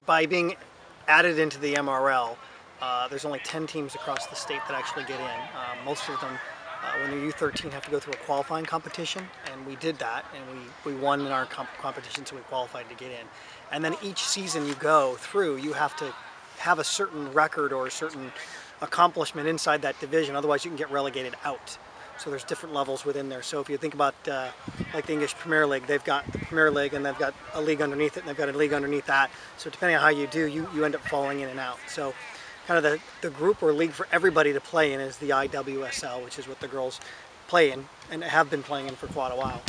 By being added into the MRL, there's only 10 teams across the state that actually get in. Most of them, when they're U13, have to go through a qualifying competition, and we did that, and we won in our competition, so we qualified to get in. And then each season you go through, you have to have a certain record or a certain accomplishment inside that division, otherwise you can get relegated out. So there's different levels within there. So if you think about like the English Premier League, they've got the Premier League and they've got a league underneath it and they've got a league underneath that. So depending on how you do, you end up falling in and out. So kind of the group or league for everybody to play in is the IWSL, which is what the girls play in and have been playing in for quite a while.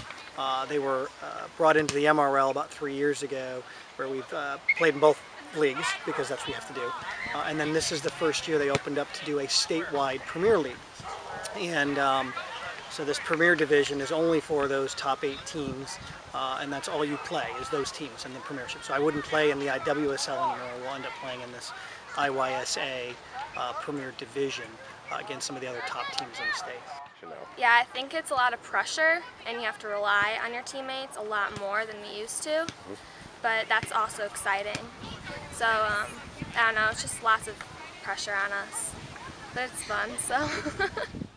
They were brought into the MRL about 3 years ago, where we've played in both leagues because that's what we have to do. And then this is the first year they opened up to do a statewide Premier League. And so this Premier Division is only for those top 8 teams, and that's all you play is those teams in the Premiership. So I wouldn't play in the IWSL anymore. We'll end up playing in this IYSA Premier Division against some of the other top teams in the state. Yeah, I think it's a lot of pressure, and you have to rely on your teammates a lot more than we used to, but that's also exciting. So, I don't know, it's just lots of pressure on us, but it's fun, so.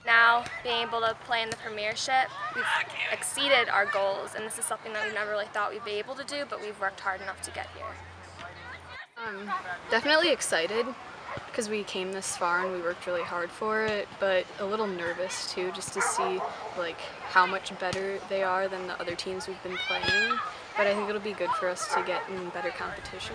Now, being able to play in the Premiership, we've exceeded our goals, and this is something that we never really thought we'd be able to do, but we've worked hard enough to get here. Definitely excited, because we came this far and we worked really hard for it, but a little nervous too, just to see like how much better they are than the other teams we've been playing. But I think it'll be good for us to get in better competition.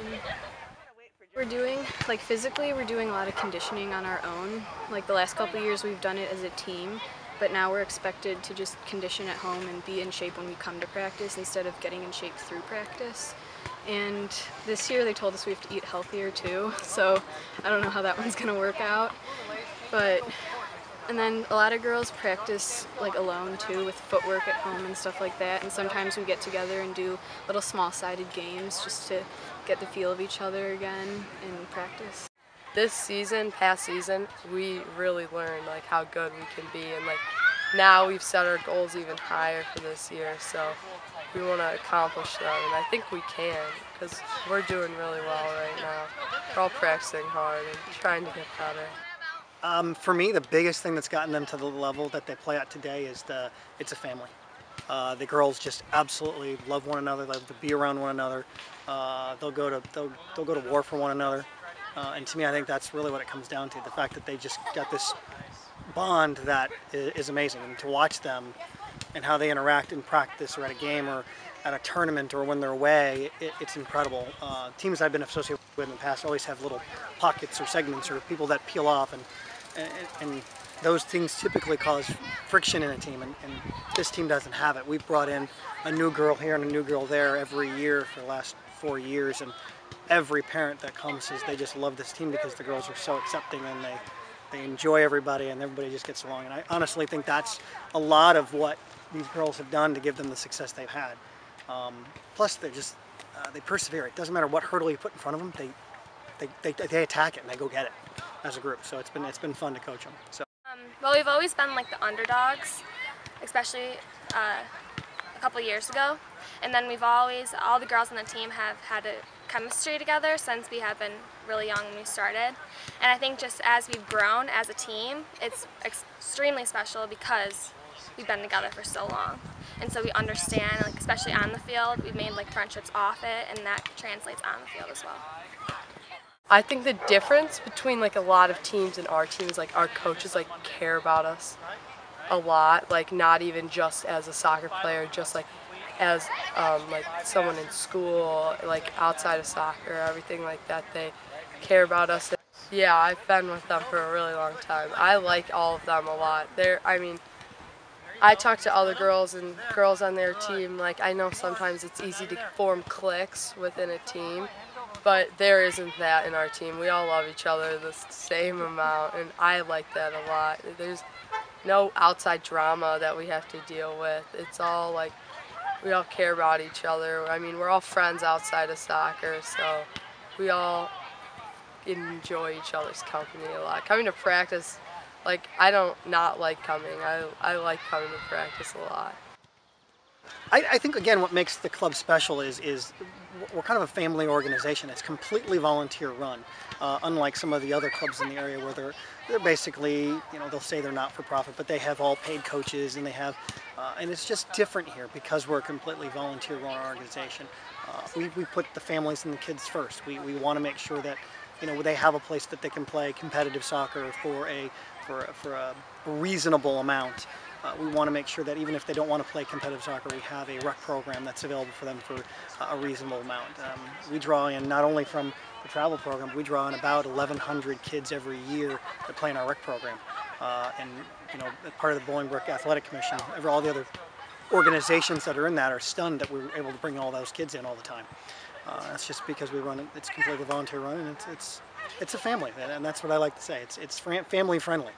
We're doing, like physically, we're doing a lot of conditioning on our own. Like the last couple of years we've done it as a team, but now we're expected to just condition at home and be in shape when we come to practice instead of getting in shape through practice. And this year they told us we have to eat healthier too, so I don't know how that one's gonna work out. And then a lot of girls practice like alone too, with footwork at home and stuff like that, and sometimes we get together and do little small-sided games just to get the feel of each other again in practice. This season, past season, we really learned like how good we can be, and like now we've set our goals even higher for this year, so we want to accomplish them, and I think we can, because we're doing really well right now. We're all practicing hard and trying to get better. For me, the biggest thing that's gotten them to the level that they play at today is it's a family. The girls just absolutely love one another, love to be around one another. They'll go to war for one another, and to me, I think that's really what it comes down to. The fact that they just got this bond that is amazing, and to watch them and how they interact in practice or at a game or at a tournament or when they're away, it's incredible. Teams I've been associated with in the past always have little pockets or segments or people that peel off, and those things typically cause friction in a team, and this team doesn't have it. We've brought in a new girl here and a new girl there every year for the last 4 years, and every parent that comes says they just love this team because the girls are so accepting and they enjoy everybody and everybody just gets along. And I honestly think that's a lot of what these girls have done to give them the success they've had. Plus, they persevere. It doesn't matter what hurdle you put in front of them. They attack it and they go get it as a group. So it's been fun to coach them. So. Well, we've always been like the underdogs, especially a couple years ago, and then all the girls on the team have had a chemistry together since we have been really young when we started. And I think just as we've grown as a team, it's extremely special because we've been together for so long. And so we understand, like, especially on the field, we've made like friendships off it, and that translates on the field as well. I think the difference between like a lot of teams and our team is like our coaches like care about us a lot, like not even just as a soccer player, just like as like someone in school, like outside of soccer, everything like that. They care about us. Yeah, I've been with them for a really long time. I like all of them a lot. I talk to other girls and girls on their team. Like, I know sometimes it's easy to form cliques within a team, but there isn't that in our team. We all love each other the same amount, and I like that a lot. There's no outside drama that we have to deal with. It's all like we all care about each other. I mean, we're all friends outside of soccer, so we all enjoy each other's company a lot. Coming to practice, like, I don't not like coming. I like coming to practice a lot. I think again what makes the club special is we're kind of a family organization. It's completely volunteer run, unlike some of the other clubs in the area where they're basically, you know, they'll say they're not for profit, but they have all paid coaches and they have, and it's just different here because we're a completely volunteer run organization. We put the families and the kids first. We want to make sure that, you know, they have a place that they can play competitive soccer for a reasonable amount. We want to make sure that even if they don't want to play competitive soccer, we have a rec program that's available for them for a reasonable amount. We draw in not only from the travel program, but we draw in about 1,100 kids every year that play in our rec program. And you know, part of the Bolingbrook Athletic Commission, all the other organizations that are in that are stunned that we're able to bring all those kids in all the time. That's just because we run it. It's completely volunteer run, and it's a family, and that's what I like to say. It's family friendly.